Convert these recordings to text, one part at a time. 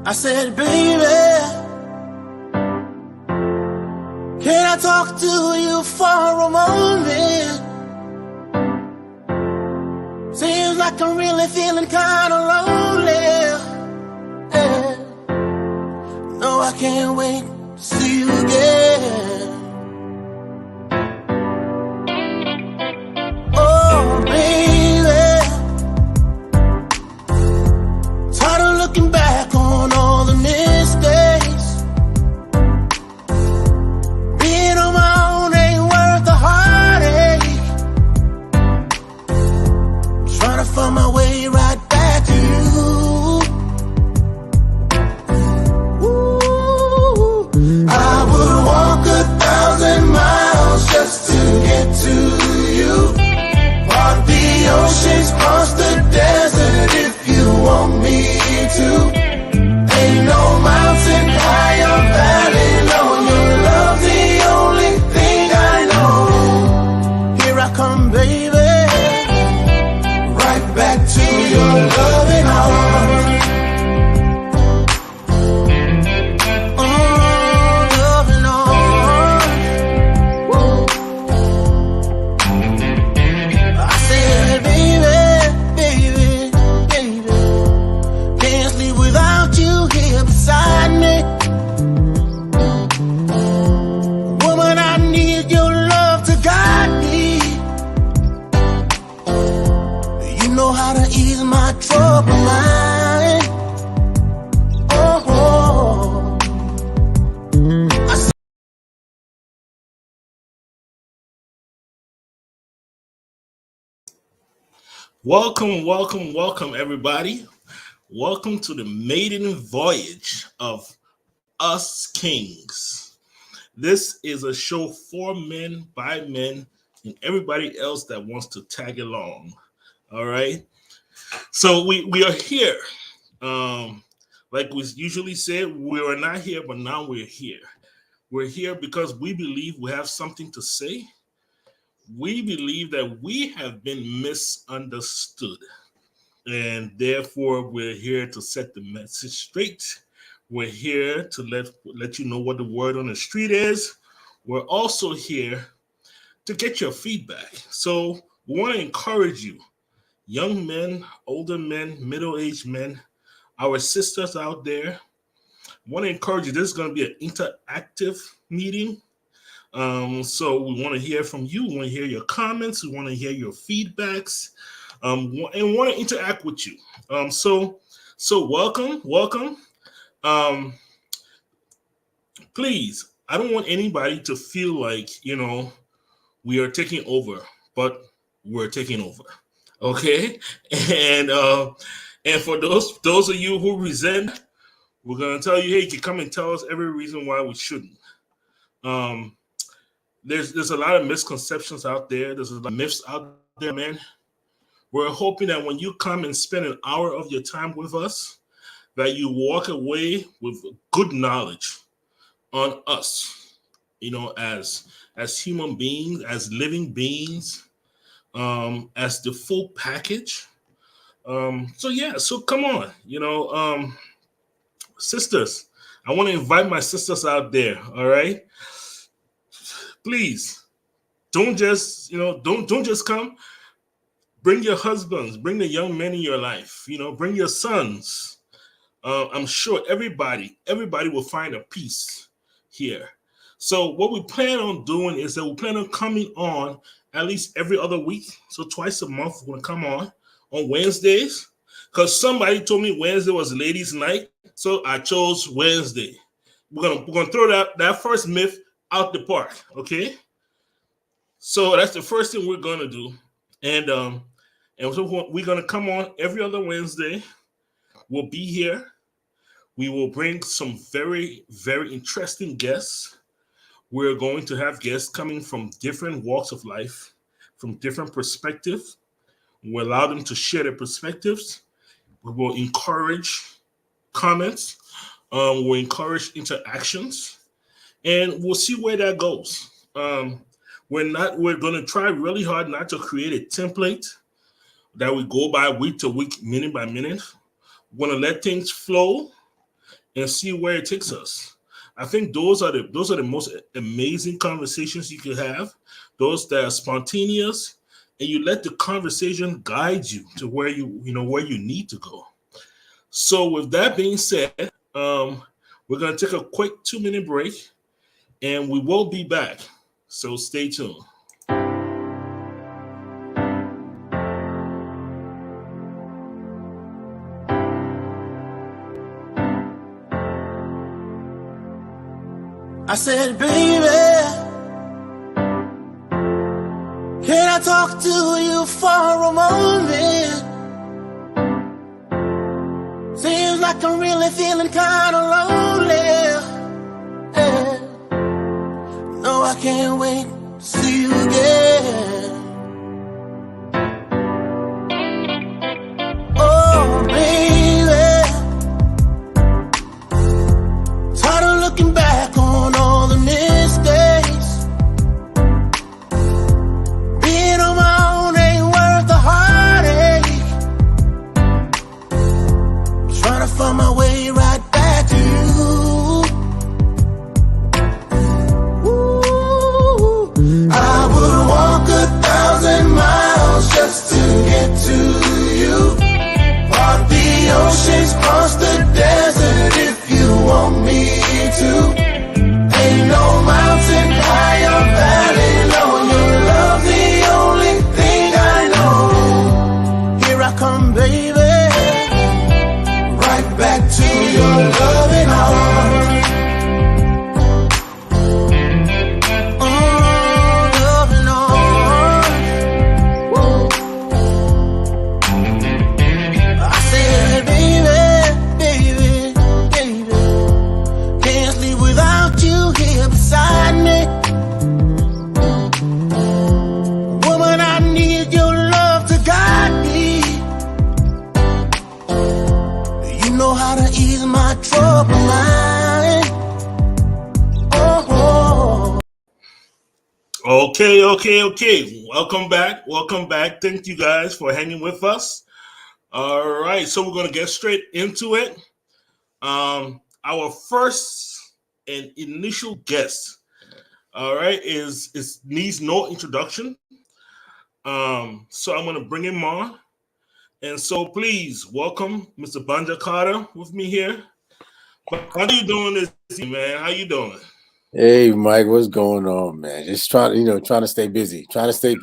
I said, baby, can I talk to you for a moment? Seems like I'm really feeling kind of lonely. Yeah. No, I can't wait to see you again. Oh, baby, tired of looking back on all the mistakes. Being on my own ain't worth the heartache. Trying to find my way right back to you. Ooh, I would walk 1,000 miles just to get to you. Walk the oceans, cross the desert if you want me to. Ain't no mountain high or valley low. Your love's the only thing I know. Here I come, baby, right back to your loving arms. Oh, loving arms. Woo. I said, baby, baby, baby, can't sleep without you here beside me. Woman, I need your love to guide me. You know how to ease my troubled mind. Oh, I said, Welcome, everybody. Welcome to the maiden voyage of Us Kings. This is a show for men, by men, and everybody else that wants to tag along. All right. So we are here. Like we usually say, we were not here, but now we're here. We're here because we believe we have something to say. We believe that we have been misunderstood. And therefore, we're here to set the message straight. We're here to let you know what the word on the street is. We're also here to get your feedback. So we want to encourage you, young men, older men, middle-aged men, our sisters out there. I want to encourage you. This is going to be an interactive meeting. So we want to hear from you. We want to hear your comments. We want to hear your feedbacks. And want to interact with you. So welcome. Please, I don't want anybody to feel like, we are taking over, but we're taking over. Okay? And for those of you who resent, we're gonna tell you, hey, you can come and tell us every reason why we shouldn't. There's a lot of misconceptions out there. There's a lot of myths out there, man. We're hoping that when you come and spend an hour of your time with us, that you walk away with good knowledge on us, as human beings, as living beings, as the full package. So come on, sisters. I want to invite my sisters out there. All right, please don't just come. Bring your husbands, bring the young men in your life, bring your sons. I'm sure everybody will find a peace here. So what we plan on doing is that we plan on coming on at least every other week. So twice a month, we're going to come on Wednesdays, because somebody told me Wednesday was ladies' night. So I chose Wednesday. We're gonna throw that first myth out the park, okay? So that's the first thing we're going to do. And so we're going to come on every other Wednesday. We'll be here. We will bring some very, very interesting guests. We're going to have guests coming from different walks of life, from different perspectives. We'll allow them to share their perspectives. We will encourage comments. We'll encourage interactions. And we'll see where that goes. We're going to try really hard not to create a template that we go by week to week, minute by minute. We're going to let things flow and see where it takes us. I think those are the most amazing conversations you could have. Those that are spontaneous, and you let the conversation guide you to where where you need to go. So with that being said, we're gonna take a quick 2 minute break, and we will be back. So stay tuned. I said, baby, can I talk to you for a moment? Seems like I'm really feeling kinda lonely. Yeah. No, I can't wait to see you again. Oh, baby, tired of looking back on all the mistakes. Being on my own ain't worth the heartache. Trying to find my way right back to you. Ooh, I would walk 1,000 miles just to get to you. Walk the oceans, cross the desert if you want me to. Ain't no mountain high or valley low. Your love's the only thing I know. Here I come, baby, right back to your loving arms. Loving arms. I said, baby, baby, baby, can't sleep without you here beside me. Woman, I need your love to guide me. You know how to ease my troubled mind. Oh, Okay. Welcome back. Welcome back. Thank you guys for hanging with us. All right, so we're gonna get straight into it. Our first and initial guest, all right, is needs no introduction. So I'm gonna bring him on, and so please welcome Mr. Gbanjah Carter with me here. How you doing this evening, man? How you doing? Hey, Mike, what's going on, man? Just trying to stay busy, trying to stay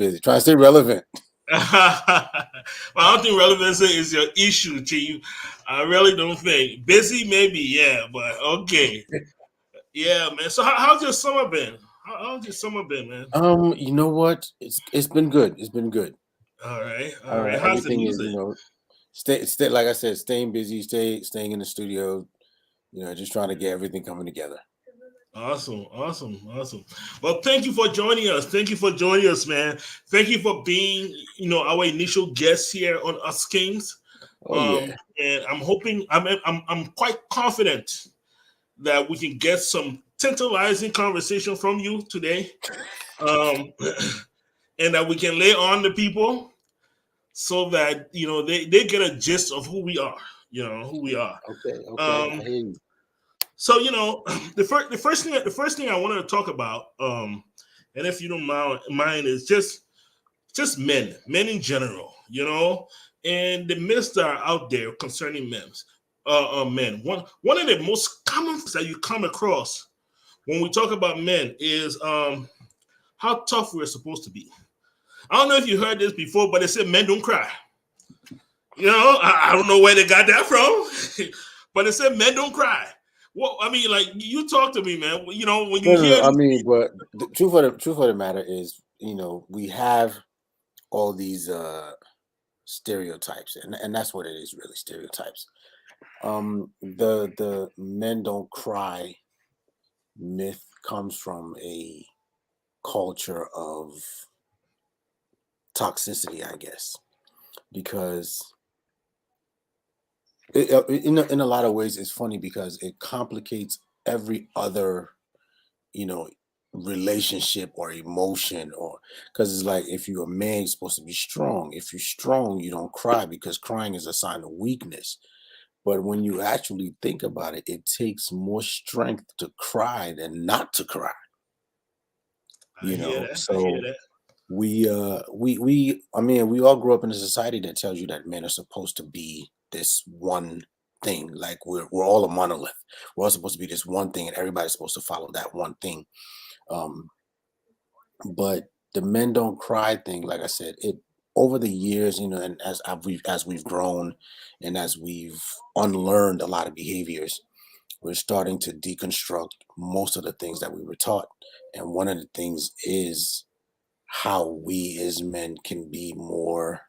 relevant. Well, I don't think relevancy is your issue, Chief. I really don't think. Busy, maybe, yeah, but okay. Yeah, man. So how's your summer been? How's your summer been, man? You know what? It's been good. It's been good. All right. How's the Everything is, music? stay like I said, staying busy, staying in the studio. Just trying to get everything coming together. Awesome. Well, thank you for joining us. Thank you for joining us, man. Thank you for being, our initial guest here on Us Kings. Oh yeah. And I'm quite confident that we can get some tantalizing conversation from you today, and that we can lay on the people so that they get a gist of who we are. Who we are. Okay. I hear you. So the first thing I wanted to talk about, and if you don't mind, is just men in general, and the myths that are out there concerning men. One of the most common things that you come across when we talk about men is how tough we're supposed to be. I don't know if you heard this before, but they said men don't cry. I don't know where they got that from, but they said men don't cry. Well, I mean, like, you talk to me, man. When you hear, I mean, but the truth of the matter is, we have all these stereotypes, and that's what it is, really, stereotypes. The men don't cry myth comes from a culture of toxicity, I guess, because in a lot of ways it's funny because it complicates every other relationship or emotion, or because it's like, if you're a man, you're supposed to be strong. If you're strong, you don't cry, because crying is a sign of weakness. But when you actually think about it, it takes more strength to cry than not to cry. I hear that. I hear So that. I mean, we all grew up in a society that tells you that men are supposed to be this one thing. Like we're all a monolith. We're all supposed to be this one thing, and everybody's supposed to follow that one thing. Um, but the men don't cry thing, like I said, it over the years, and as we've grown and as we've unlearned a lot of behaviors, we're starting to deconstruct most of the things that we were taught. And one of the things is how we as men can be more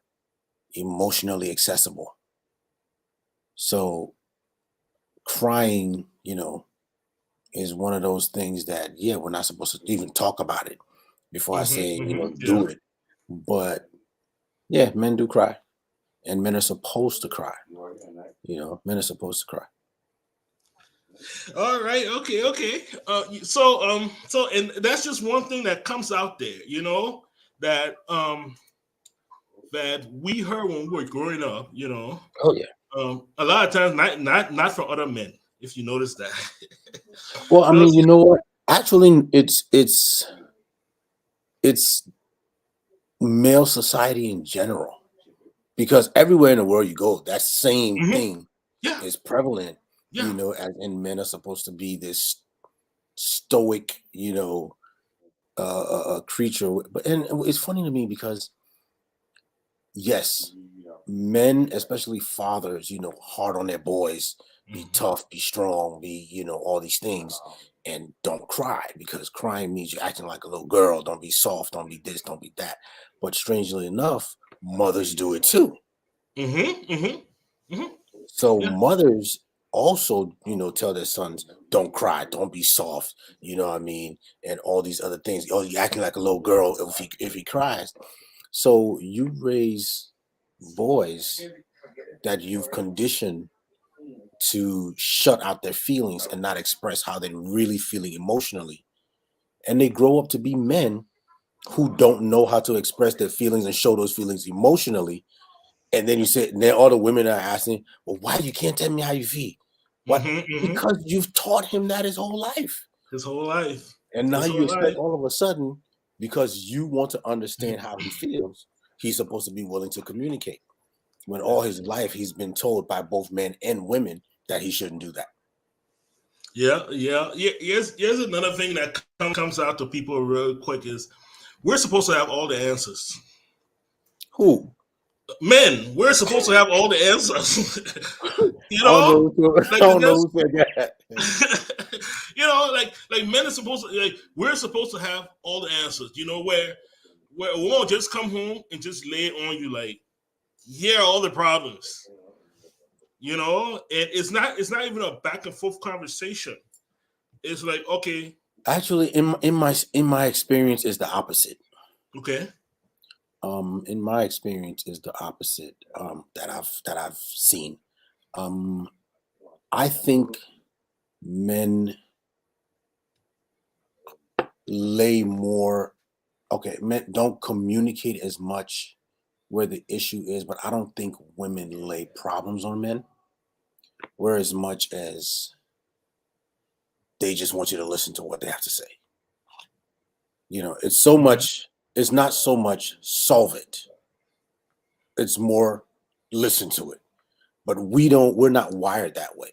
emotionally accessible. So crying, is one of those things that, yeah, we're not supposed to even talk about it before I say, Yeah. do it. But yeah, men do cry, and men are supposed to cry. Men are supposed to cry. All right. Okay. Okay. So, and that's just one thing that comes out there, that that we heard when we were growing up, Oh yeah. a lot of times not from other men, if you notice that. Well, I mean, Those, you know what? Actually, it's male society in general, because everywhere in the world you go, that same thing yeah. is prevalent. Yeah. And men are supposed to be this stoic, creature. But and it's funny to me because yes, men, especially fathers, hard on their boys, be tough, be strong, be, all these things, and don't cry, because crying means you're acting like a little girl. Don't be soft, don't be this, don't be that. But strangely enough, mothers do it too. So Yeah. mothers also, tell their sons, don't cry, don't be soft, you know what I mean, and all these other things. Oh, you're acting like a little girl if he cries. So you raise boys that you've conditioned to shut out their feelings and not express how they're really feeling emotionally. And they grow up to be men who don't know how to express their feelings and show those feelings emotionally. And then you say, and then all the women are asking, well, why you can't tell me how you feel? What? Because you've taught him that his whole life. His whole life. And now His you whole expect life. all of a sudden, because you want to understand how he feels, he's supposed to be willing to communicate. When all his life he's been told by both men and women that he shouldn't do that. Yeah. Here's another thing that comes out to people real quick is we're supposed to have all the answers. Who? Men, we're supposed to have all the answers. I don't know who, I like don't know who said that. like men are supposed to, like, we're supposed to have all the answers. Where a woman just come home and just lay it on you, like, here are all the problems. And it's not even a back and forth conversation. It's like, okay. Actually, in my experience, is the opposite. Okay. In my experience, is the opposite. That I've seen. I think men lay more. Okay, men don't communicate as much where the issue is, but I don't think women lay problems on men, where as much as they just want you to listen to what they have to say. It's so much. It's not so much solve it. It's more listen to it. But we're not wired that way.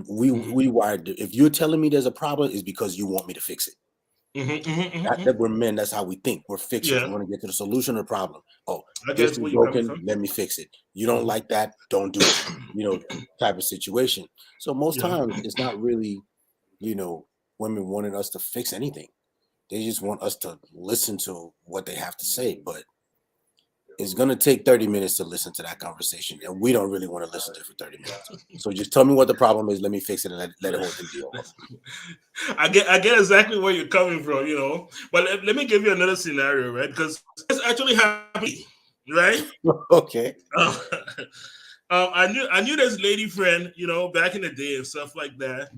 We wired. If you're telling me there's a problem, it's because you want me to fix it. That we're men. That's how we think. We're fixers. Yeah. We want to get to the solution of the problem. Oh, I this guess is where you're coming broken. from. Let me fix it. You don't like that? Don't do it. Type of situation. So most times it's not really, women wanting us to fix anything. They just want us to listen to what they have to say. But it's going to take 30 minutes to listen to that conversation, and we don't really want to listen to it for 30 minutes. So just tell me what the problem is. Let me fix it and let it hold the deal. I get exactly where you're coming from, But let me give you another scenario, right? Because this actually happened, right? Okay. I knew this lady friend, back in the day and stuff like that,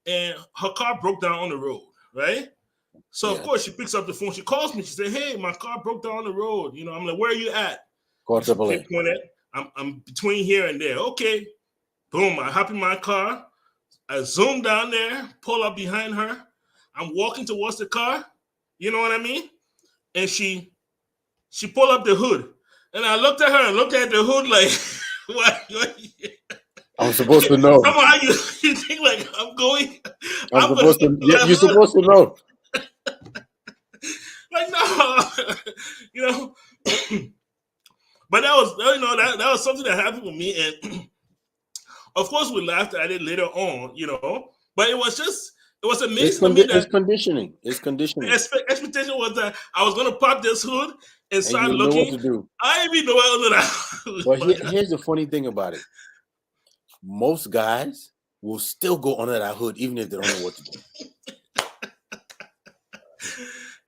and her car broke down on the road, right? So of course she picks up the phone. She calls me. She said, "Hey, my car broke down on the road. I'm like, where are you at?" Call She AAA. pinpointed. I'm between here and there. Okay. Boom, I hop in my car. I zoom down there, pull up behind her. I'm walking towards the car. You know what I mean? And she pulled up the hood. And I looked at her and looked at the hood like, what? I'm supposed to know. Somehow you think like I'm supposed to. You're supposed to know. Like no, you know. But that was that was something that happened with me, and of course we laughed at it later on, But it was amazing to me that it's conditioning. It's conditioning. the expectation was that I was gonna pop this hood and start you looking. know what to do. I didn't even know what that. But here's the funny thing about it. Most guys will still go under that hood even if they don't know what to do.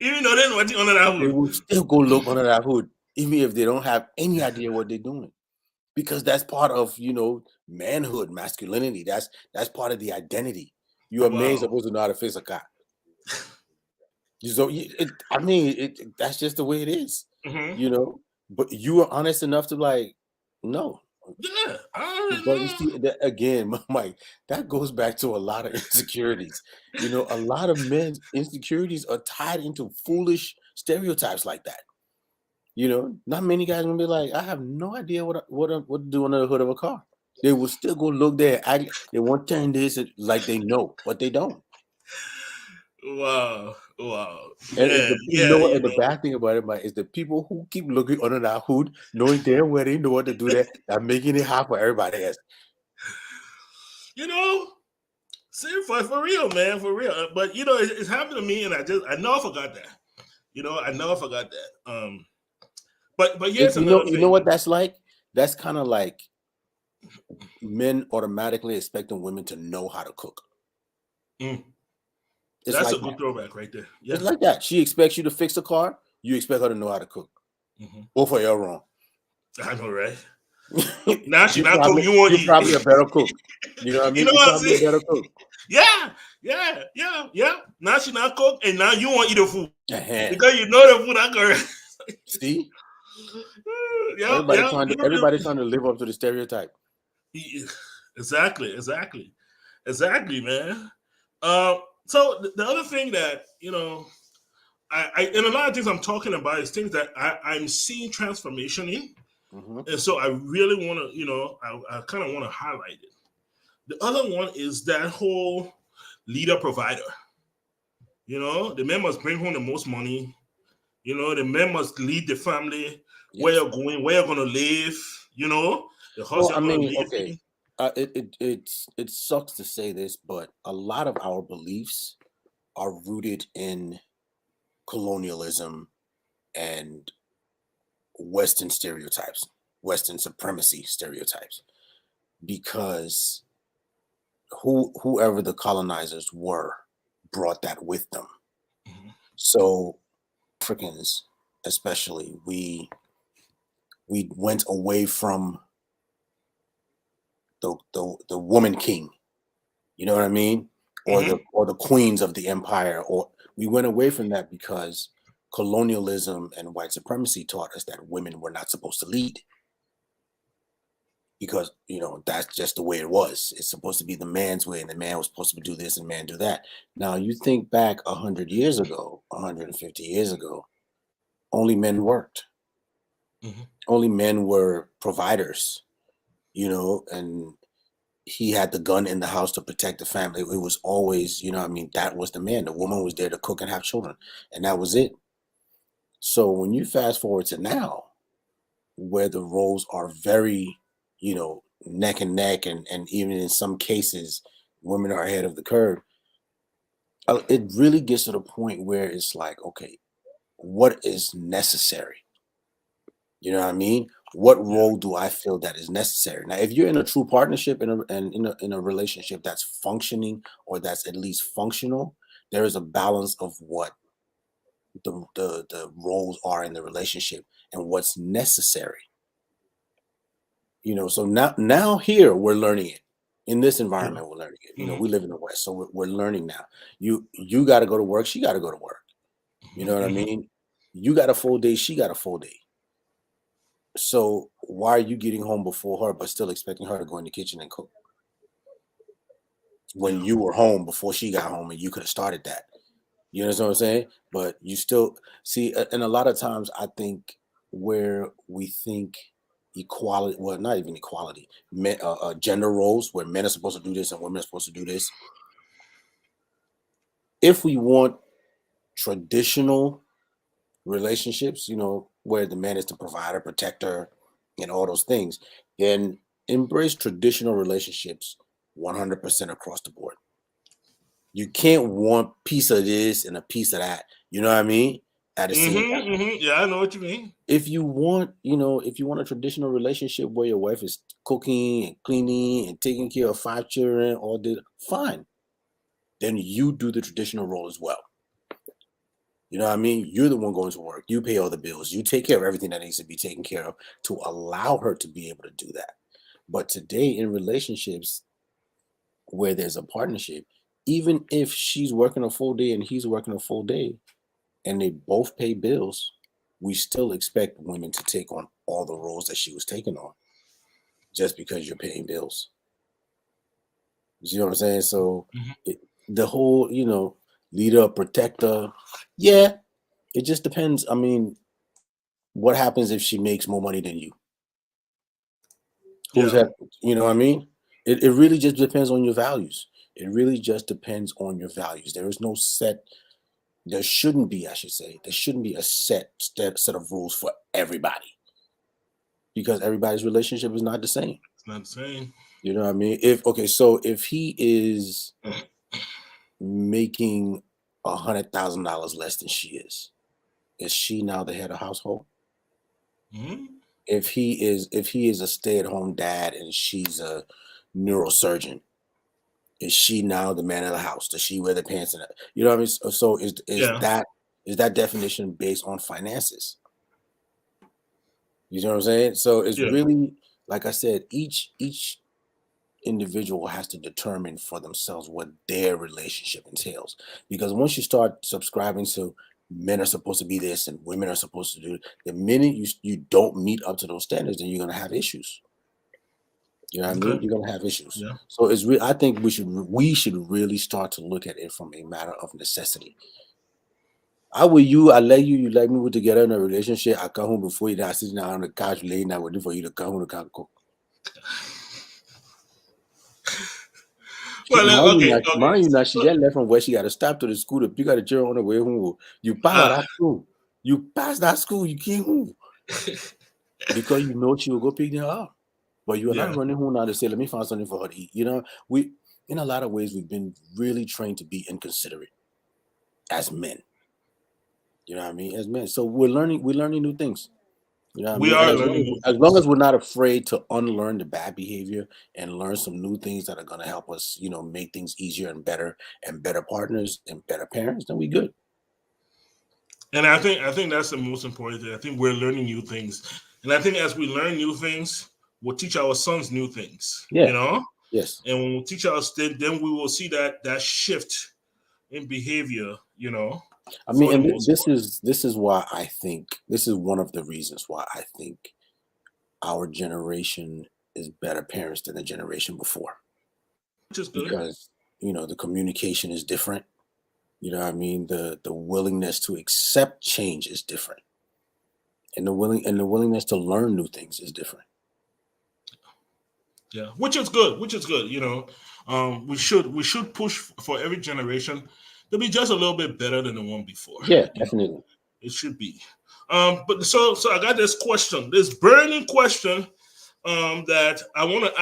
Even though they don't know what to under that hood. They will still go look under that hood even if they don't have any idea what they're doing. Because that's part of, manhood, masculinity. That's part of the identity. You're a man supposed to know how to fix a car. So that's just the way it is, But you are honest enough to no. Yeah, but you see, again, Mike, that goes back to a lot of insecurities. A lot of men's insecurities are tied into foolish stereotypes like that. Not many guys gonna be like, I have no idea what to do under the hood of a car. They will still go look there. They won't turn this like they know, but they don't. Wow. And the bad thing about it, Mike, is the people who keep looking under that hood, knowing damn well they know what to do there, are making it hard for everybody else. See, for real, man, for real. But it's happened to me, and I know I forgot that. I know I forgot that. But here's another thing. You know what that's like? That's kind of like men automatically expecting women to know how to cook. That's like a good throwback right there. Yeah. It's like that. She expects you to fix a car. You expect her to know how to cook. Both of you are wrong. I know, right? Now she's not cooking. You're probably a better cook. You know what I mean? You know what I'm saying? A better cook. Yeah. Now she's not cook, and now you want to eat the food because you know the food I got. See? Everybody's trying to live up to the stereotype. Exactly, man. So the other thing that I and a lot of things I'm talking about is things that I'm seeing transformation in, and so I really want to I kind of want to highlight it. The other one is that whole leader provider. The man must bring home the most money. The man must lead the family. Yes. Where you're going, where you're going to live. The house you're going to live. Okay. It sucks to say this, but a lot of our beliefs are rooted in colonialism and Western stereotypes, Western supremacy stereotypes, because whoever the colonizers were brought that with them. So Africans, especially, we went away from the woman king, you know what I mean, or the queens of the empire, or we went away from that because colonialism and white supremacy taught us that women were not supposed to lead, because that's just the way it was. It's supposed to be the man's way, and the man was supposed to do this and man do that. Now you think back 100 years ago, 150 years ago, only men worked. Only men were providers. And he had the gun in the house to protect the family. It was always, that was the man. The woman was there to cook and have children, and that was it. So when you fast forward to now, where the roles are very, neck and neck, and even in some cases, women are ahead of the curve, it really gets to the point where it's like, okay, what is necessary? You know what I mean? What role do I feel that is necessary? Now, if you're in a true partnership in a relationship that's functioning, or that's at least functional, there is a balance of what the roles are in the relationship and what's necessary. So now here we're learning it. In this environment, we're learning it. We live in the West, so we're learning now. You got to go to work. She got to go to work. You know what I mean? You got a full day. She got a full day. So why are you getting home before her, but still expecting her to go in the kitchen and cook? when you were home before she got home, and you could have started that. You understand what I'm saying? But you still see, and a lot of times I think where we think equality, well, not even equality, gender roles where men are supposed to do this and women are supposed to do this. If we want traditional relationships, where the man is the provider, protector, and all those things, then embrace traditional relationships 100% across the board. You can't want piece of this and a piece of that. You know what I mean? At the same time. Yeah, I know what you mean. If you want, if you want a traditional relationship where your wife is cooking and cleaning and taking care of 5 children, all this, fine. Then you do the traditional role as well. You know what I mean? You're the one going to work. You pay all the bills. You take care of everything that needs to be taken care of to allow her to be able to do that. But today in relationships where there's a partnership, even if she's working a full day and he's working a full day and they both pay bills, we still expect women to take on all the roles that she was taking on just because you're paying bills. You know what I'm saying? So the whole, leader, protector, yeah, it just depends. I mean, what happens if she makes more money than you? Who's that? You know what I mean? It really just depends on your values. It really just depends on your values. There is no set. There shouldn't be, I should say, there shouldn't be a set of rules for everybody because everybody's relationship is not the same. It's not the same. You know what I mean? So if he is making $100,000 less than she is she now the head of household? Mm-hmm. If he is a stay-at-home dad and she's a neurosurgeon, is she now the man of the house? Does she wear the pants in it? You know what I mean? So is that definition based on finances? You know what I'm saying? So it's really, like I said, each individual has to determine for themselves what their relationship entails. Because once you start subscribing to men are supposed to be this and women are supposed to do it, the minute you don't meet up to those standards, then you're gonna have issues. You know what I mean? You're gonna have issues. Yeah. So I think we should really start to look at it from a matter of necessity. I like you, you like me, we're together in a relationship. I come home before you, I sit down on the couch laying down waiting for you to come home to cook. Well, mind you, now she just left from where she got to stop to the school to pick up the children on the way home. You pass that school. You pass that school, you came home. Because you know she will go pick them up. But you are not running home now to say, let me find something for her to eat. We in a lot of ways we've been really trained to be inconsiderate as men. You know what I mean? As men. So we're learning new things. You know what I mean? As long as we're not afraid to unlearn the bad behavior and learn some new things that are going to help us, make things easier and better partners and better parents, then we good. And I think that's the most important thing. I think we're learning new things. And I think as we learn new things, we'll teach our sons new things. Yeah. Yes. And when we teach our then we will see that shift in behavior, I mean, and this is why I think this is one of the reasons why I think our generation is better parents than the generation before. Which is good. Because, the communication is different. You know what I mean? The willingness to accept change is different. And the willingness to learn new things is different. Yeah, which is good. We should push for every generation to be just a little bit better than the one before. Yeah, definitely. It should be. But so I got this question, this burning question that I want to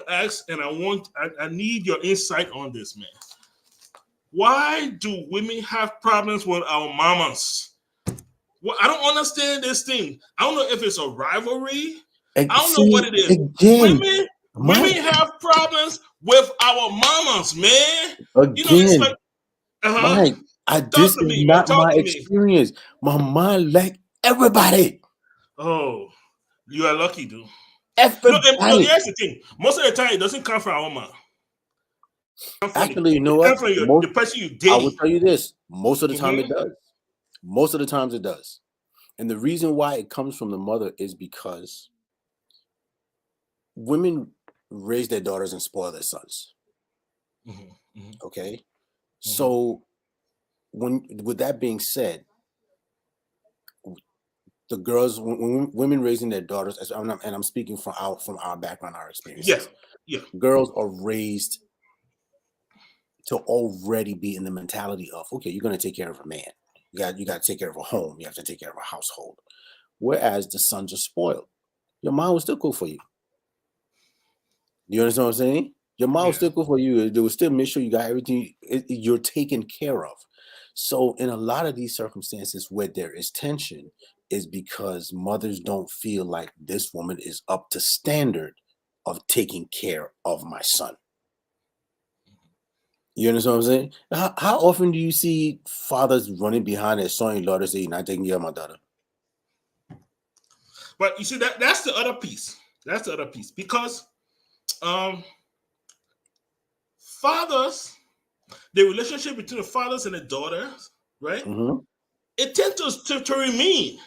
ask, and I need your insight on this, man. Why do women have problems with our mamas? Well, I don't understand this thing. I don't know if it's a rivalry. I don't know what it is. Again, women have problems with our mamas, man. Again, it's like, Mike, this is not my experience. My mom like everybody. Oh, you are lucky, dude. Everybody. No, here's the thing. Most of the time, it doesn't come from our mom. Actually, you know what? The person you date. I will tell you this. Most of the time it does. Most of the times it does. And the reason why it comes from the mother is because women raise their daughters and spoil their sons. Okay, so with that being said, the girls, when women raising their daughters, and I'm speaking from our background, our Yeah, experiences, yeah. girls are raised to already be in the mentality of, okay, you're going to take care of a man. You got to take care of a home. You have to take care of a household. Whereas the sons are spoiled. Your mom will still cook for you. You understand what I'm saying? Your mom will still cook for you. They will still make sure you got everything you're taken care of. So in a lot of these circumstances where there is tension is because mothers don't feel like this woman is up to standard of taking care of my son. You understand what I'm saying? How often do you see fathers running behind their son-in-law to say, "You're not taking care of my daughter"? But you see that's the other piece. That's the other piece because fathers, the relationship between the fathers and the daughters, right? Mm-hmm. It tends to remain.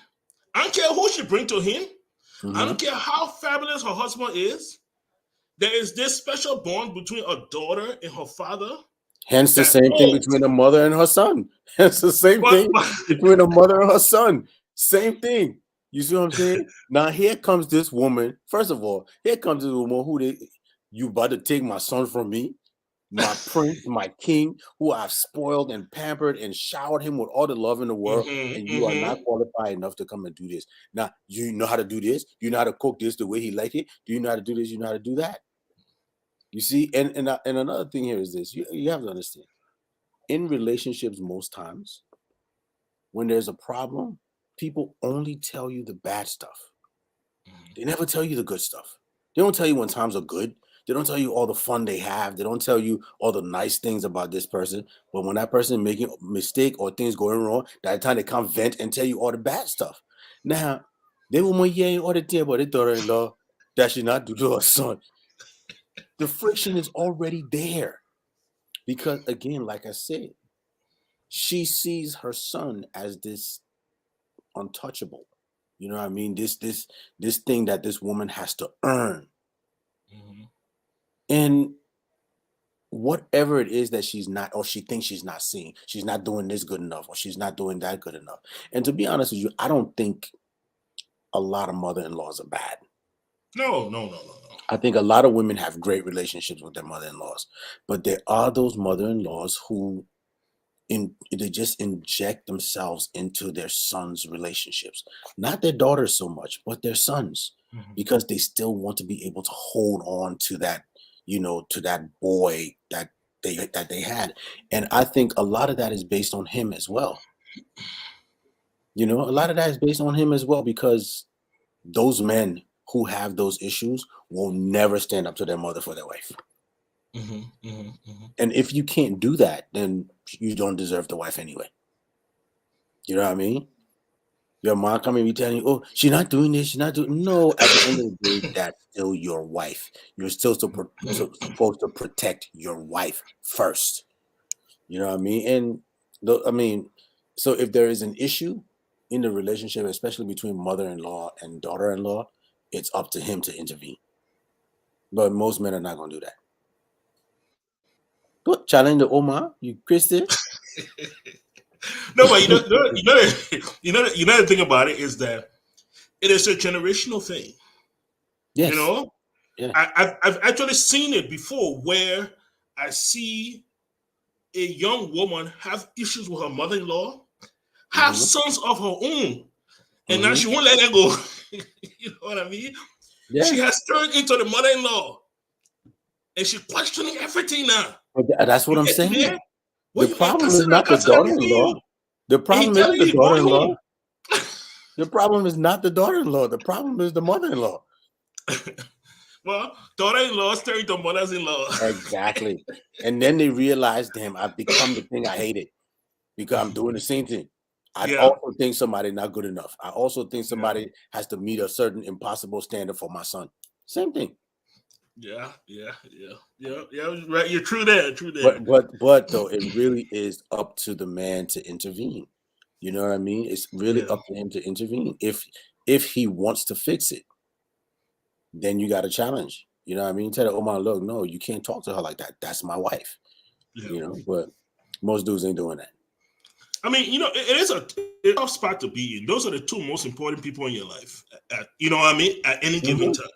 I don't care who she bring to him. I Mm-hmm. don't care how fabulous her husband is. There is this special bond between a daughter and her father. Hence the That same thing between a mother and her son. Hence the same but, thing between a mother and her son. Same thing. You see what I'm saying? Now here comes this woman. First of all, here comes this woman you about to take my son from me, my prince, my king, who I've spoiled and pampered and showered him with all the love in the world, and you are not qualified enough to come and do this. Now, you know how to do this? You know how to cook this the way he like it? Do you know how to do this? You know how to do that? You see, and another thing here is this: you have to understand. In relationships, most times, when there's a problem, people only tell you the bad stuff. They never tell you the good stuff. They don't tell you when times are good. They don't tell you all the fun they have. They don't tell you all the nice things about this person. But when that person is making a mistake or things going wrong, that time they come vent and tell you all the bad stuff. Now, they will hear all the thing about their daughter-in-law that she not do to her son. The friction is already there. Because again, like I said, she sees her son as this untouchable. You know what I mean? This thing that this woman has to earn. And whatever it is that she's not, or she thinks she's not seeing, she's not doing this good enough, or she's not doing that good enough. And to be honest with you, I don't think a lot of mother-in-laws are bad. No. I think a lot of women have great relationships with their mother-in-laws, but there are those mother-in-laws who they just inject themselves into their sons' relationships, not their daughters so much, but their sons, because they still want to be able to hold on to that, to that boy that they had. And I think a lot of that is based on him as well. A lot of that is based on him as well, because those men who have those issues will never stand up to their mother for their wife. And if you can't do that, then you don't deserve the wife anyway. You know what I mean? Your mom coming and be telling you, "Oh, she's not doing this, she's not doing." No, at the end of the day, that's still your wife. You're still supposed to protect your wife first. You know what I mean? And so if there is an issue in the relationship, especially between mother-in-law and daughter-in-law, it's up to him to intervene. But most men are not going to do that. Go challenge the Omar, you Christian. No, but the thing about it is that it is a generational thing. Yes. Yeah. I've actually seen it before where I see a young woman have issues with her mother-in-law, have sons of her own, and now she won't let her go. You know what I mean? Yeah. She has turned into the mother-in-law, and she's questioning everything now. But that's what I'm saying. The problem is not the daughter-in-law. The problem isn't the daughter-in-law. The problem is not the daughter-in-law. The problem is the mother-in-law. Well, daughter-in-law is turned to mothers-in-law. Exactly. And then they realize, damn, I've become the thing I hated because I'm doing the same thing. I also think somebody's not good enough. I also think somebody has to meet a certain impossible standard for my son. Same thing. Yeah. Right. You're true there. But though, it really is up to the man to intervene. You know what I mean? It's really up to him to intervene. If he wants to fix it, then you got to challenge. You know what I mean? Tell her, "Oh my, look, no, you can't talk to her like that. That's my wife. Yeah. But most dudes ain't doing that. I mean, it is a tough spot to be in. Those are the two most important people in your life. You know what I mean? At any given time.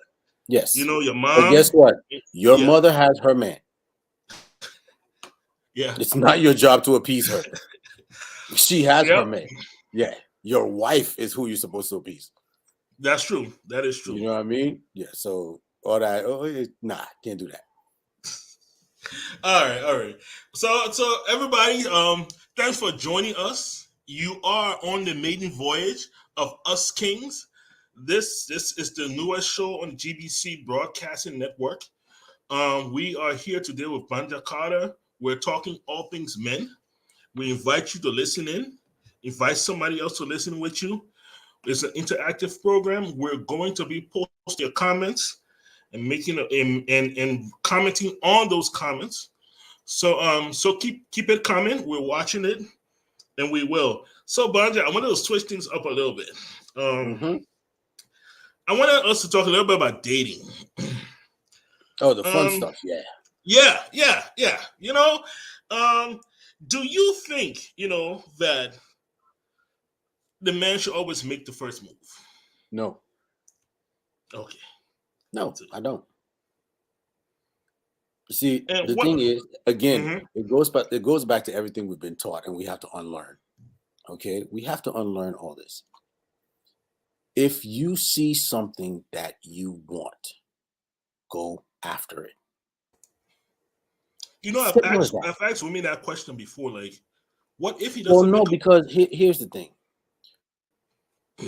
Yes. Your But guess mom. what? Your Yeah. mother has her man. Yeah. It's not your job to appease her. She has her Yep. man. Yeah. Your wife is who you're supposed to appease. That's true. That is true. You know what I mean? Yeah. So all that, can't do that. All right. So everybody, thanks for joining us. You are on the maiden voyage of Us Kings. This is the newest show on the GBC Broadcasting Network. We are here today with Gbanjah Carter. We're talking all things men. We invite you to listen in. Invite somebody else to listen with you. It's an interactive program. We're going to be posting your comments and making and commenting on those comments. So keep it coming. We're watching it, and we will. So Gbanjah, I wanted to switch things up a little bit. I wanted us to talk a little bit about dating. Oh, the fun stuff, yeah. Yeah. Do you think that the man should always make the first move? No. Okay. No, I don't. See, And the what? thing is, again, it goes back to everything we've been taught, and we have to unlearn. Okay, we have to unlearn all this. If you see something that you want, go after it. I've asked women that question before. Like, what if he doesn't? Well, no, because here's the thing.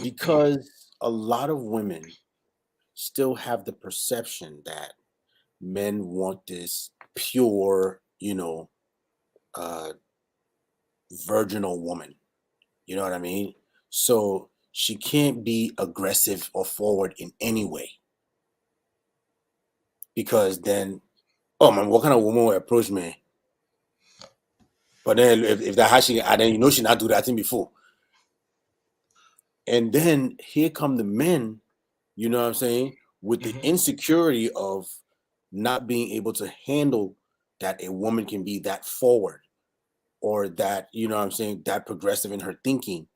Because a lot of women still have the perception that men want this pure, virginal woman. You know what I mean? So she can't be aggressive or forward in any way. Because then, oh man, what kind of woman will approach me? But then if that how she, then she not do that thing before. And then here come the men, you know what I'm saying, with the insecurity of not being able to handle that a woman can be that forward or that, you know what I'm saying, that progressive in her thinking.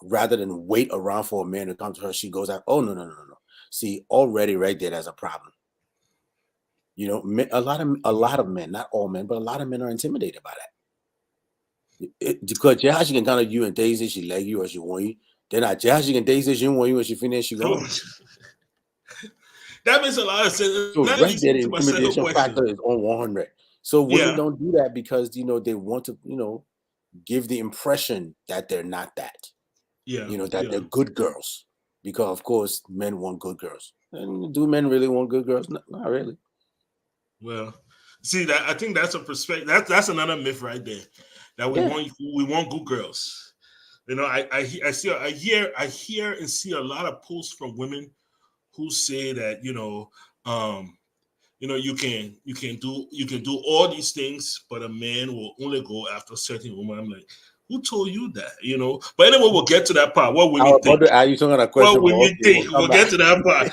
Rather than wait around for a man to come to her, she goes out, oh, no. See, already right there, there's a problem. A lot of men, not all men, but a lot of men are intimidated by that. Because she can kind of you and days she like you or she want you. Then she can days she want you and she finish, she go. That makes a lot of sense. So right there, the intimidation factor is on 100. So women don't do that because, they want to, give the impression that they're not that. That they're good girls. Because, of course, men want good girls. And do men really want good girls? Not really. Well, see, that I think that's a perspective. That's another myth right there. That we want good girls. I hear and see a lot of posts from women who say that you can do all these things, but a man will only go after a certain woman. I'm like, who told you that? But anyway, we'll get to that part. What women think? Are you talking about a question? What women think? We'll get to that part.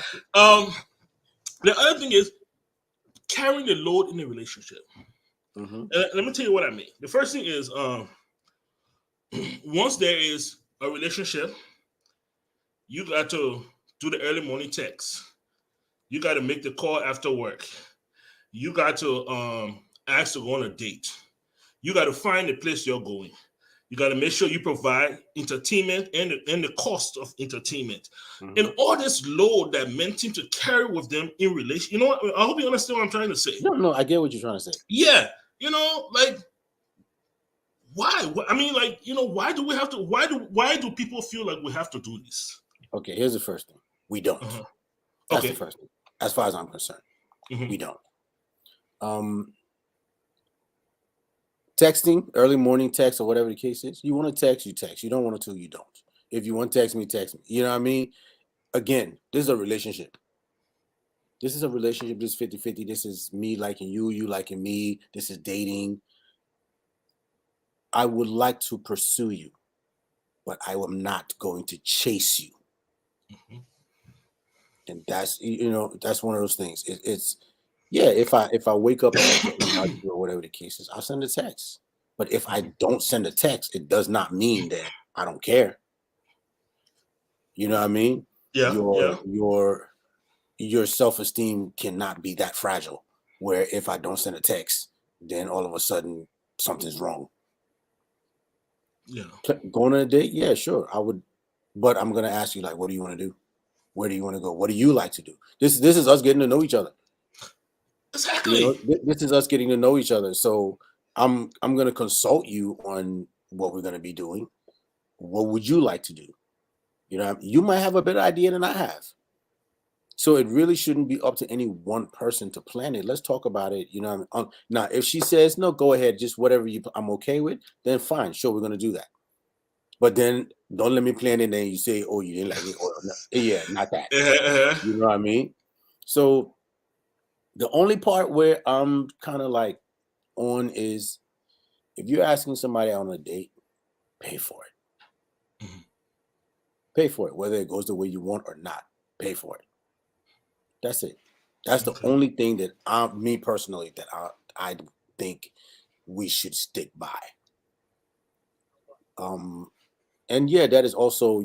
The other thing is carrying the load in a relationship. And let me tell you what I mean. The first thing is, once there is a relationship, you got to do the early morning text. You got to make the call after work. You got to ask to go on a date. You got to find the place you're going. You got to make sure you provide entertainment and the cost of entertainment. And all this load that men seem to carry with them in relation. You know what? I hope you understand what I'm trying to say. No, I get what you're trying to say. Yeah. Like, why? I mean, like, why do we have to? Why do people feel like we have to do this? Okay, here's the first thing. We don't. That's the first thing. As far as I'm concerned, we don't. Texting, early morning text or whatever the case is. You want to text, you text. You don't want to, you don't. If you want to text me, text me. You know what I mean? Again, this is a relationship. This is 50-50. This is me liking you, you liking me. This is dating. I would like to pursue you, but I am not going to chase you. And that's, that's one of those things. Yeah, if I wake up and I get in my or whatever the case is, I'll send a text. But if I don't send a text, it does not mean that I don't care. You know what I mean? Yeah, yeah, Your self-esteem cannot be that fragile where if I don't send a text, then all of a sudden something's wrong. yeah. Going on a date, yeah, sure, I would, but I'm gonna ask you, like, what do you want to do? Where do you want to go? What do you like to do? This is us getting to know each other. You know, Exactly. this is us getting to know each other. So I'm gonna consult you on what we're gonna be doing. What would you like to do? You know, you might have a better idea than I have. So it really shouldn't be up to any one person to plan it. Let's talk about it. You know, now if she says no, go ahead, just whatever I'm okay with, then fine, sure, we're gonna do that. But then don't let me plan it, and then you say, oh, you didn't like it, or no. Yeah, not that. You know what I mean? So the only part where I'm kind of like on is if you're asking somebody on a date, pay for it. Mhm. Pay for it, whether it goes the way you want or not. Pay for it. That's it. That's the Okay. only thing that me personally, that I think we should stick by. And yeah, that is also,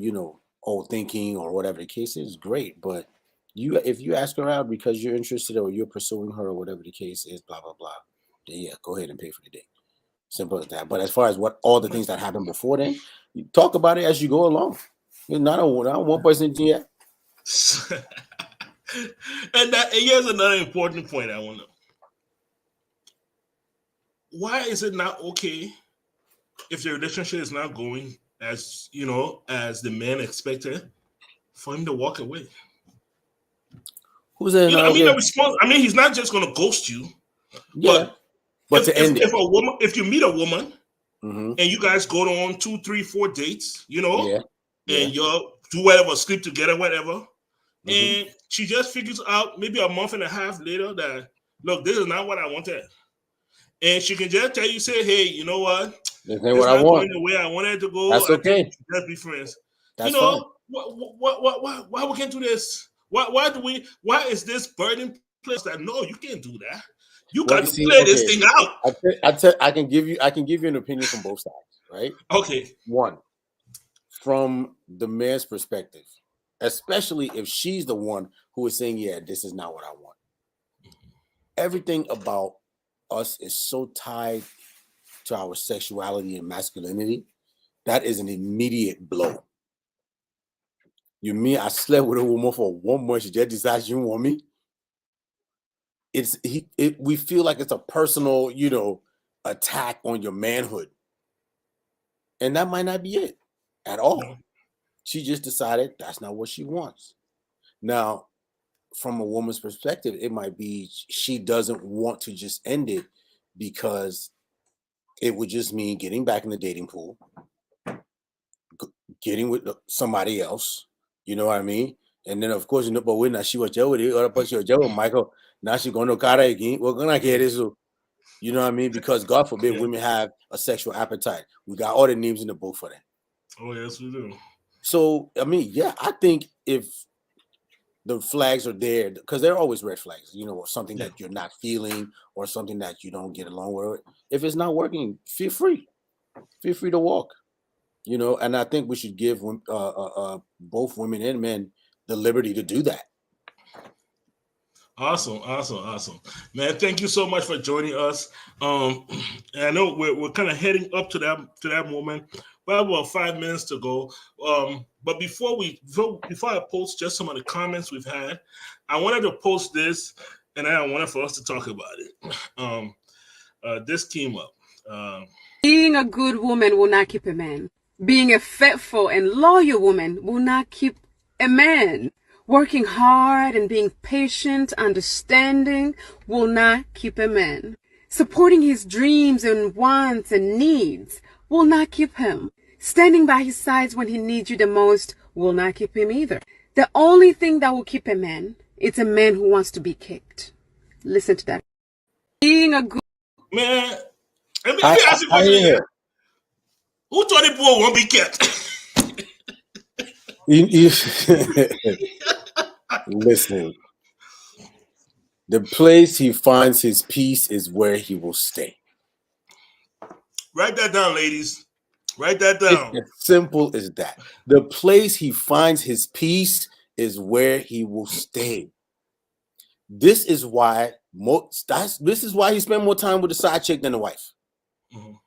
old thinking or whatever the case is, great. But if you ask her out because you're interested or you're pursuing her or whatever the case is, blah blah blah, then yeah, go ahead and pay for the date. Simple as that. But as far as what all the things that happened before then, you talk about it as you go along. You're not one person yet. And here's another important point I want to know. Why is it not okay if the relationship is not going as as the man expected, for him to walk away? Who said You know, not I mean, okay? the response. I mean, he's not just going to ghost you, Yeah, but but to end it. if you meet a woman Hmm. and you guys go on 2, 3, 4 dates, Yeah, yeah. and you do whatever, sleep together, whatever, Hmm. and she just figures out maybe a month and a half later that, look, this is not what I wanted. And she can just tell you, say, hey, you know what? This ain't what It's I not going want. the way I wanted it to go. That's I think we okay. should just be friends. That's fine. Why we can't do this? Why is this burden place that no, you can't do that. You Well, got you to see, play this okay, thing out. I can give you an opinion from both sides, right? Okay. One, from the man's perspective, especially if she's the one who is saying, yeah, this is not what I want. Everything about us is so tied to our sexuality and masculinity. That is an immediate blow. You mean I slept with a woman for 1 month, she just decides you want me? We feel like it's a personal, attack on your manhood. And that might not be it at all. No. She just decided that's not what she wants. Now, from a woman's perspective, it might be she doesn't want to just end it because it would just mean getting back in the dating pool, getting with somebody else. You know what I mean? And then, of course, but when she was with it, or but she was with Michael, now she's going to cara again. We're going to get this. You know what I mean? Because God forbid Yeah. women have a sexual appetite. We got all the names in the book for that. Oh yes, we do. So, I mean, yeah, I think if the flags are there, because there are always red flags, something Yeah. that you're not feeling or something that you don't get along with. If it's not working, feel free to walk. And I think we should give both women and men the liberty to do that. Awesome, man. Thank you so much for joining us. And I know we're kind of heading up to that moment. We have about 5 minutes to go. But before I post just some of the comments we've had, I wanted to post this, and I wanted for us to talk about it. This came up. Being a good woman will not keep a man. Being a faithful and loyal woman will not keep a man. Working hard and being patient, understanding will not keep a man. Supporting his dreams and wants and needs will not keep him. Standing by his sides when he needs you the most will not keep him either. The only thing that will keep a man is a man who wants to be kicked. Listen to that. Being a good Man, let me ask you a I question. hear Who told the boy won't be kept? Listen, The place he finds his peace is where he will stay. Write that down, ladies. Write that It's down. as simple as that. The place he finds his peace is where he will stay. This is why this is why he spent more time with the side chick than the wife. Mhm.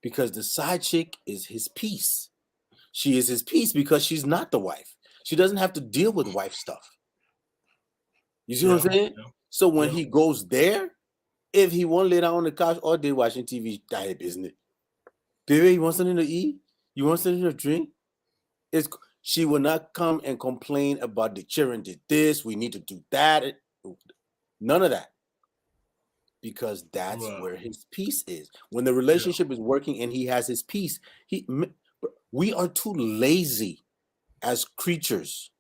Because the side chick is his peace. She is his peace because she's not the wife. She doesn't have to deal with wife stuff. You see what I'm saying? Yeah. So when he goes there, if he won't lay down on the couch all day watching TV, that isn't it? Baby, you want something to eat? You want something to drink? She will not come and complain about the children did this, we need to do that. None of that. Because that's where his peace is. When the relationship is working and he has his peace, we are too lazy as creatures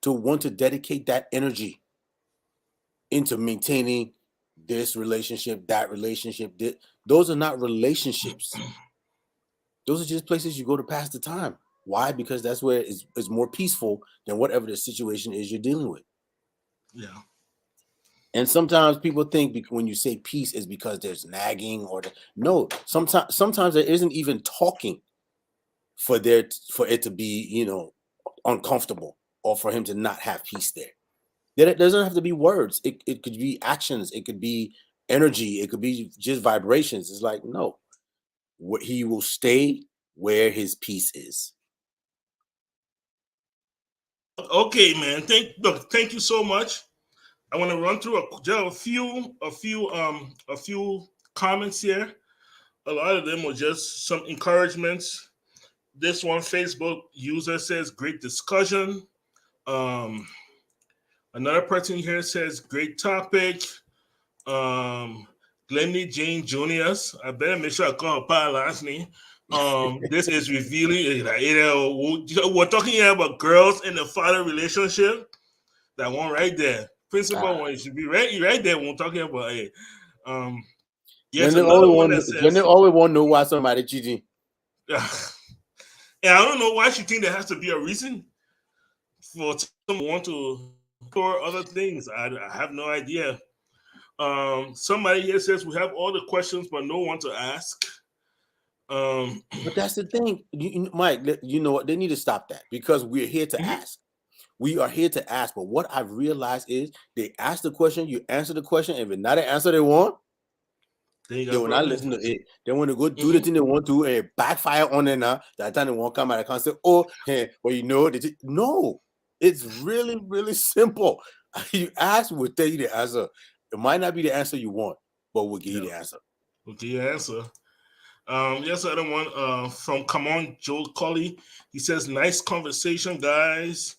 to want to dedicate that energy into maintaining this relationship, that relationship. Those are not relationships. Those are just places you go to pass the time. Why? Because that's where it's more peaceful than whatever the situation is you're dealing with. Yeah. And sometimes people think when you say peace is because there's nagging no. Sometimes there isn't even talking for it to be uncomfortable or for him to not have peace there. It doesn't have to be words. It could be actions. It could be energy. It could be just vibrations. It's like no, he will stay where his peace is. Okay, man. Thank you so much. I want to run through a few comments here. A lot of them were just some encouragements. This one Facebook user says, "Great discussion." Another person here says, "Great topic." Glennie Jane Juniors. I better make sure I call her by last name. This is revealing. We're talking here about girls in the father relationship. That one right there. Principal one, you should be right there when we're talking about it. Yes, another one that says, they always want to know why somebody cheating. And I don't know why she think there has to be a reason for someone want to store other things. I have no idea. Somebody here says we have all the questions, but no one to ask. But that's the thing, Mike. You know what? They need to stop that because we're here to ask. We are here to ask. But what I've realized is they ask the question, you answer the question, and if it's not an answer they want, they will not listen to it. They want to go do the thing they want to and backfire on it now. That time they won't come out and say, "Oh, hey, well, no." It's really, really simple. You ask, we'll tell you the answer. It might not be the answer you want, but we'll give you the answer. We'll give you the answer. Yes, other one from Come On Joe Colley. He says, "Nice conversation, guys."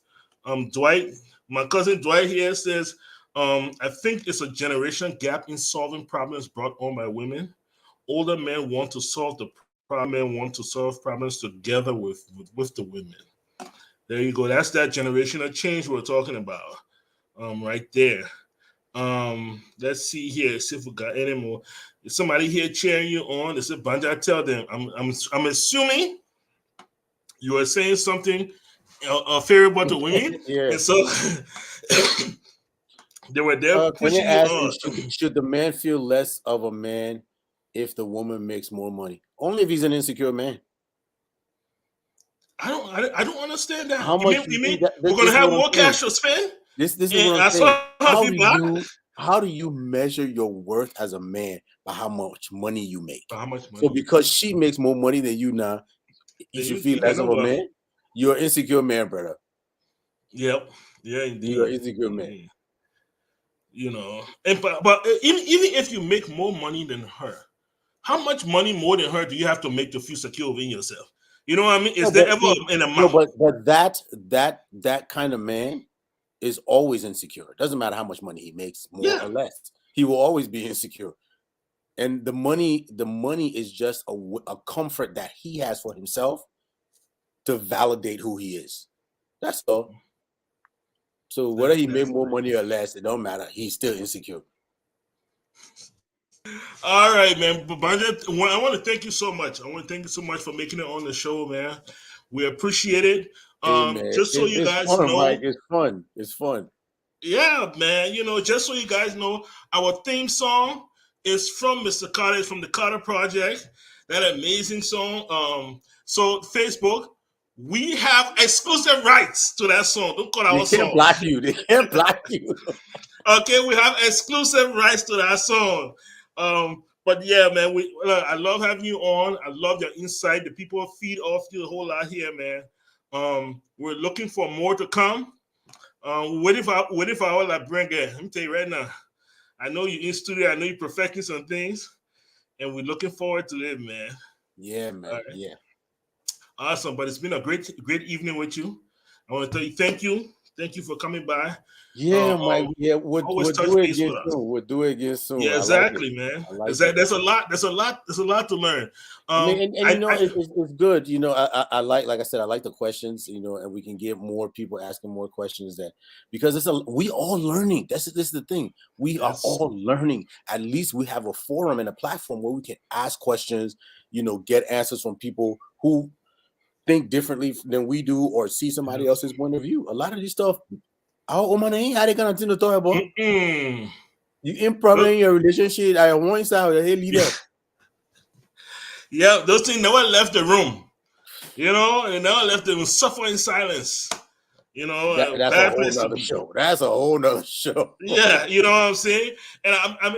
Dwight, my cousin Dwight here says, "I think it's a generation gap in solving problems brought on by women. Older men want to solve the problem, men want to solve problems together with the women." There you go. That's that generational change we're talking about. Right there. Let's see here. See if we got any more. Is somebody here cheering you on? They said, "Banja, tell them." I'm assuming you are saying something favorable to women, and so they were there pushing you on. Should the man feel less of a man if the woman makes more money? Only if he's an insecure man. I don't understand that. How much you mean we're gonna have more cash to spend? This is what I'm saying. How do you measure your worth as a man by how much money you make? By how much money? So because she makes more money than you now, you should feel less of a man? You're an insecure man, brother. Yep. Yeah, indeed. You're an insecure man. You know, and but even if you make more money than her, how much money more than her do you have to make to feel secure within yourself? You know what I mean? Is there ever an amount? No, but that kind of man is always insecure. It doesn't matter how much money he makes, more or less. He will always be insecure. And the money is just a comfort that he has for himself to validate who he is. That's all. So whether he made more money or less, it don't matter. He's still insecure. All right, man. Banja, I want to thank you so much. I want to thank you so much for making it on the show, man. We appreciate it. Hey, man. Just so you guys fun, know, Mike. It's fun. It's fun. Yeah, man. You know, just so you guys know, our theme song is from Mr. Carter, it's from the Carter Project. That amazing song. So Facebook, we have exclusive rights to that song. Don't call They our can't song. block you. They can't block you. Okay, we have exclusive rights to that song. But yeah, man, I love having you on. I love your insight. The people feed off you a whole lot here, man. We're looking for more to come. What if I all I bring it? Let me tell you right now. I know you in studio. I know you're perfecting some things, and we're looking forward to it, man. Yeah, All man. right, Yeah. awesome. But it's been a great evening with you. I want to tell you thank you. Thank you for coming by. Yeah, Mike. Yeah, Always we'll touch do it base again with us. soon. We'll do it again soon. Yeah, I like it. exactly, man. I like it. There's a lot. There's a lot to learn. I mean, and you know, I it's good. You know, I like I said, I like the questions. You know, and we can get more people asking more questions that because we all learning. This is the thing. We are yes, all learning. At least we have a forum and a platform where we can ask questions. You know, get answers from people who think differently than we do or see somebody yes. else's point of view. A lot of this stuff. Oh, man, ain't how they gonna tell the about. Mm-mm. You in problem in your relationship. I want side hey leader. Yeah, those things never left the room. You know, and never left them suffer in silence. You know, a That's a bad whole place to nother be. show. That's a whole nother show. Yeah, you know what I'm saying? And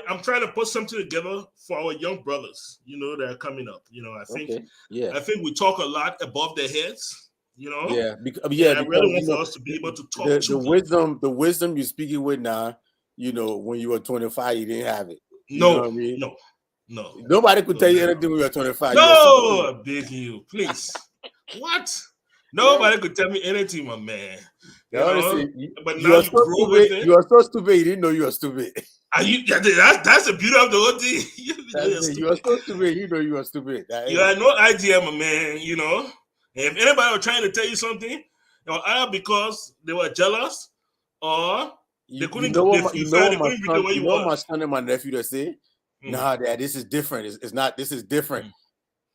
I'm trying to put something together for our young brothers, you know, that are coming up. You know, Okay. Yeah. I think we talk a lot above their heads, you know, Yeah. and I Because really want you know for us to be able to talk to them. the wisdom you're speaking with now, you know, when you were 25, you didn't have it. You know No, what I mean? no, Nobody could tell you no. anything when you were 25. You were No, stupid. I'm begging you, please. What? Yeah. Nobody could tell me anything, my man. They You always know, say but you now are you so grow with stupid. it. You are so stupid. You didn't know you were stupid. Are you? Yeah, that's the beauty of the whole thing. You know, That's you're it. You are stupid. so stupid. You know you are stupid. That You is had no idea, my man. You know, and if anybody was trying to tell you something, you know, either because they were jealous or they you couldn't, know what you you know felt what they my couldn't reach son where you you know what my was. son and my nephew they say? Mm, Nah, dad, this is different. It's not. This is different. mm.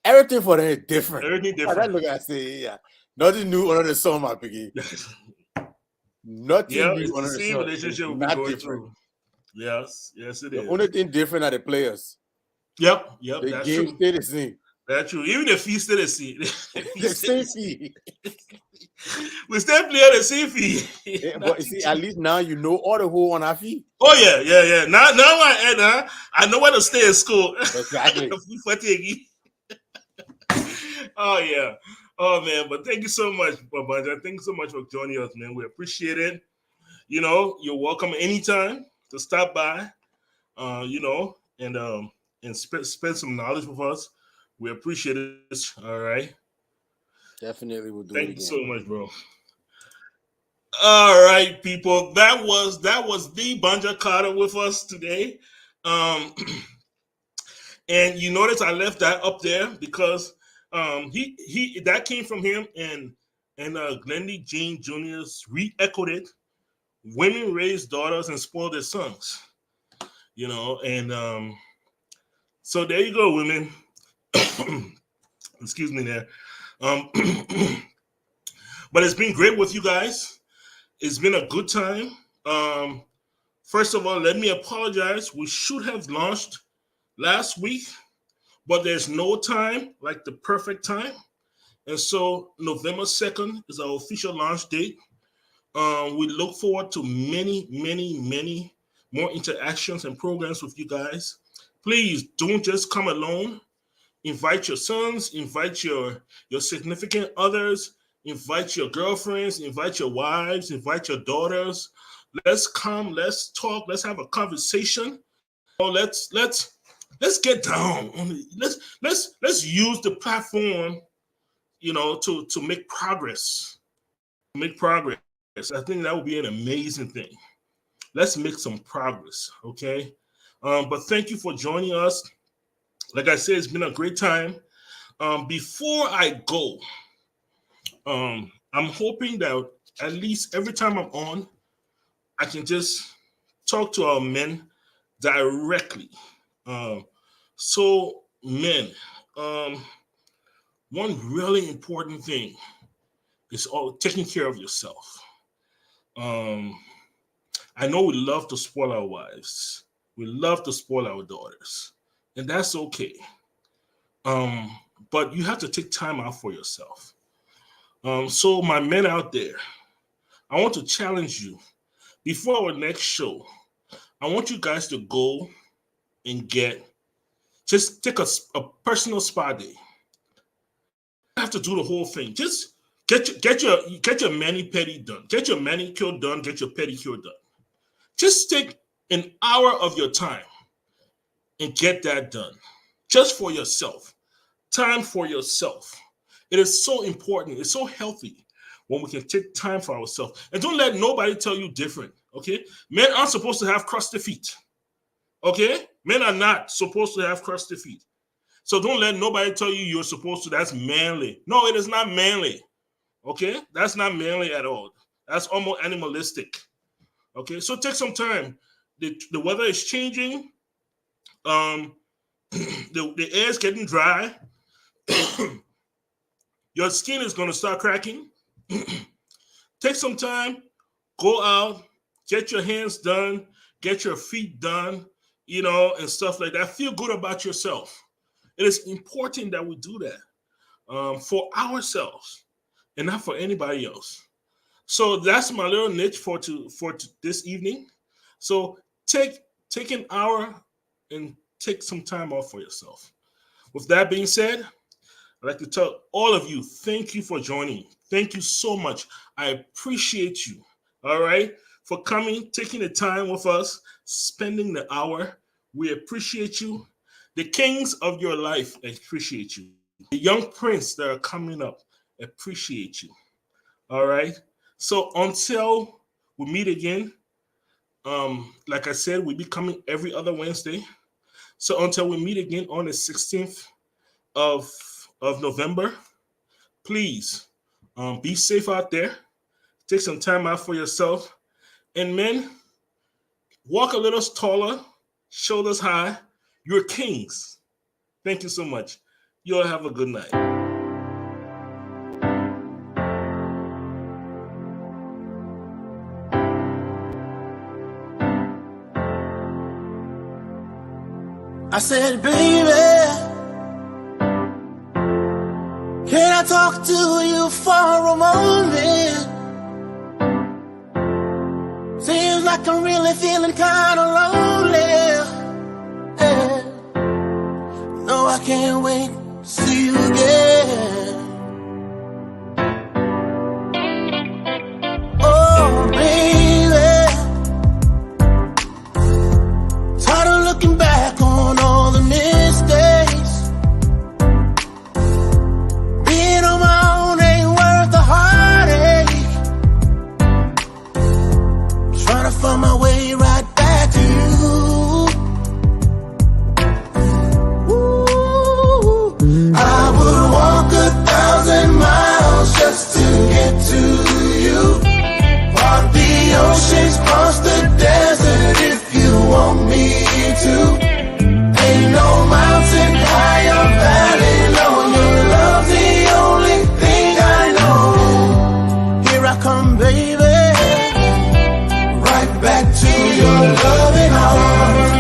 Everything for them is different. Everything That different. look I say, yeah. Nothing new under the sun, my piggy. Yeah, Nothing new it's the under the same sun. It's relationship we'll be not going different. through. Yes, yes, it The only is. thing different are the players. Yep, The that's game true. stay the same. That's true. Even the fee still the same. The fee The still the same same. fee. We still play the same fee. Yeah, but you Nothing see, at changed. least now you know all the whole on our fee. Oh yeah. Now I end, I know where to stay in school. I get Exactly. a free fatigue. Oh yeah. Oh man, but thank you so much, Babanja. Thank you so much for joining us, man. We appreciate it. You know, you're welcome anytime to stop by. You know, and spend some knowledge with us. We appreciate it. All right. Definitely will do it Thank you again, so man. much, bro. All right, people. That was the Banja Carter with us today. Um, and you notice I left that up there because he that came from him and Glendy Jean Jr.'s re-echoed it. Women raise daughters and spoil their sons. You know, and so there you go, women. Excuse me there. Um, but it's been great with you guys. It's been a good time. Um, First of all, let me apologize. We should have launched last week, but there's no time like the perfect time. And so November 2nd is our official launch date. We look forward to many more interactions and programs with you guys. Please don't just come alone. Invite your sons, invite your significant others, invite your girlfriends, invite your wives, invite your daughters. Let's come, let's talk, let's have a conversation. Let's get down. Let's use the platform, you know, to make progress. Make progress. I think that would be an amazing thing. Let's make some progress, okay? But thank you for joining us. Like I said, it's been a great time. Before I go, I'm hoping that at least every time I'm on, I can just talk to our men directly. Um, so, men, um, one really important thing is all taking care of yourself. Um, I know we love to spoil our wives. We love to spoil our daughters. And that's okay. But you have to take time out for yourself. So my men out there, I want to challenge you. Before our next show, I want you guys to go and just take a personal spa day. You have to do the whole thing. Just get your mani-pedi done. Get your manicure done. Get your pedicure done. Just take an hour of your time and get that done. Just for yourself. Time for yourself. It is so important. It's so healthy when we can take time for ourselves. And don't let nobody tell you different, okay? Men aren't supposed to have crusty feet, okay? Men are not supposed to have crusty feet. So don't let nobody tell you you're supposed to. That's manly. No, it is not manly, okay? That's not manly at all. That's almost animalistic, okay? So take some time. The weather is changing. The air is getting dry. Your skin is going to start cracking. Take some time, go out, get your hands done, get your feet done, and stuff like that. Feel good about yourself. It is important that we do that for ourselves and not for anybody else. So that's my little niche for this evening. So take an hour and take some time off for yourself. With that being said, I'd like to tell all of you, thank you for joining. Thank you so much. I appreciate you, all right, for coming, taking the time with us, spending the hour. We appreciate you. The kings of your life appreciate you. The young prince that are coming up appreciate you, all right? So until we meet again, like I said, we'll be coming every other Wednesday. So until we meet again on the 16th of November, please be safe out there. Take some time out for yourself. And men, walk a little taller, shoulders high. You're kings. Thank you so much. You all have a good night. I said, baby, can I talk to you for a moment? Seems like I'm really feeling kind of lonely. Yeah. No, I can't wait to see you again. Oh, baby, tired of looking back on all the mistakes. Being on my own ain't worth the heartache. Trying to find my way right back to you. Ooh, I would walk 1,000 miles just to get to you. Walk the oceans, cross the desert if you want me to. Ain't no mountain high or valley low. Your love's the only thing I know. Here I come, baby, right back to your loving arms.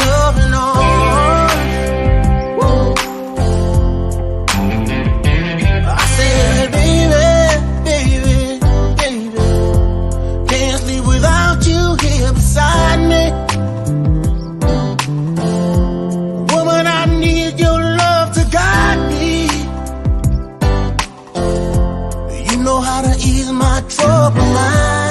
Loving arms. Woo. I said, baby, can't sleep without you here beside me. Woman, I need your love to guide me. You know how to ease my troubled mind.